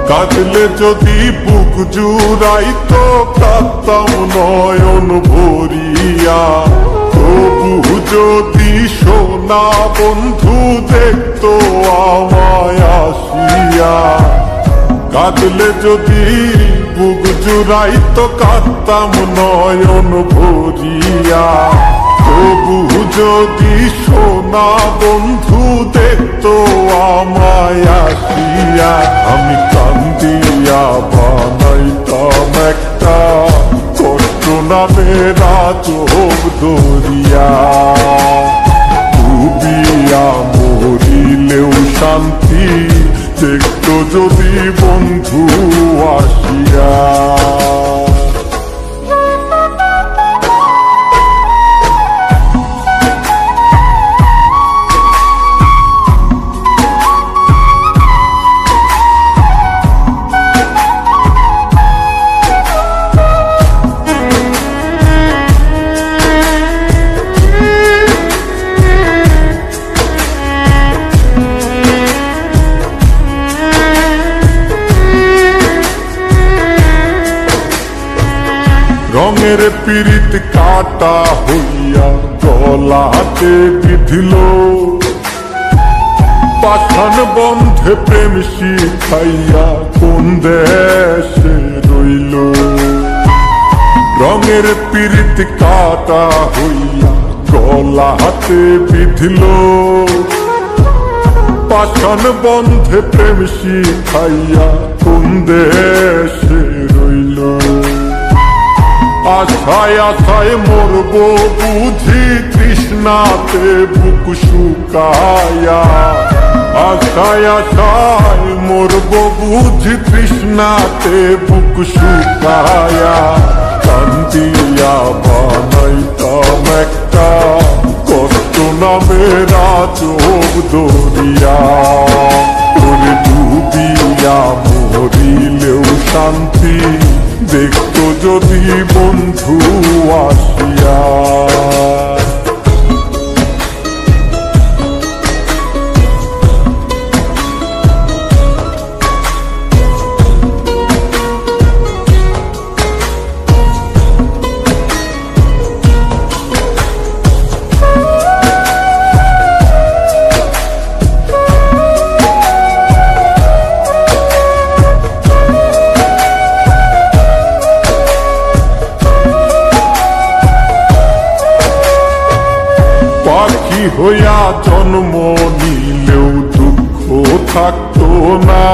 কাঁদলে যদি বুক জুড়াইতো কাঁদতাম নয়ন ভরিয়া, তবু যদি সোনা বন্ধু দেখতো আমায় আসিয়া। কাঁদলে যদি বুক জুড়াইতো কাঁদতাম নয়ন ভরিয়া, তবু যদি সোনা বন্ধু দেখতো আমায় আসিয়া। আমি কান্দিয়া বানাইতাম একটা কষ্ট নামেরা চোখ দরিয়া, ডুবিয়া মরিলেও শান্তি দেখতো যদি বন্ধু আসিয়া। রঙের পীড়িত কাটা হইয়া গলাতে বিধিল, পাষাণ বন্ধে প্রেম শিখাইয়া কোন দেশে রইল। রঙের পীড়িত কাটা হইয়া গলাতে বিধিল, পাষাণ বন্ধে প্রেম শিখাইয়া কোন দেশে রইল। আশায় আশায় মরব বুঝি তৃষ্ণাতে বুক শুকায়া, আশায় আশায় মরব বুঝি তৃষ্ণাতে বুক শুকায়া। কান্দিয়া বানাইতাম একটা কষ্ট নামেরা চোখ দরিয়া, ওরে ডুবিয়া মরিলেও শান্তি দেখতো যদি বন্ধু আসিয়া। পাখি হইয়া জন্ম নিলেও দুঃখ থাকতো না,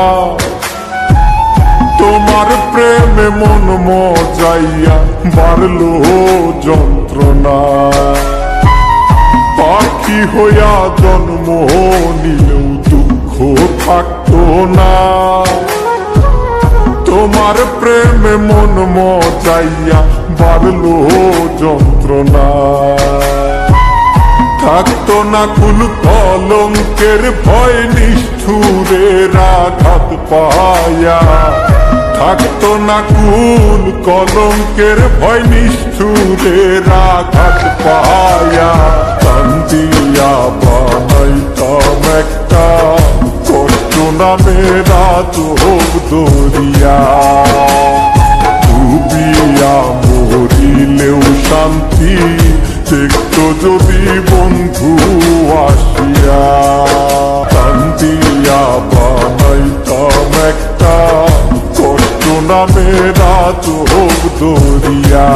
তোমার প্রেমে মন মজাইয়া বাড়লো যন্ত্রণা। পাখি হইয়া জন্ম নিলেও দুঃখ থাকতো না, তোমার প্রেমে মন মজাইয়া বাড়লো যন্ত্রণা। থাকতো না কুল কলঙ্কের ভয় নিষ্ঠুরের আঘাত পায়া, থাকতো না কুল কলঙ্কের ভয় নিষ্ঠুরের আঘাত পায়া। কান্দিয়া বানাইতাম একটা কষ্ট নামেরা চোখ দরিয়া, ডুবিয়া মরিলেও শান্তি দেখতো যদি বন্ধু আসিয়া। কান্দিয়া বানাইতাম একটা কষ্ট নামেরা চোখ দরিয়া।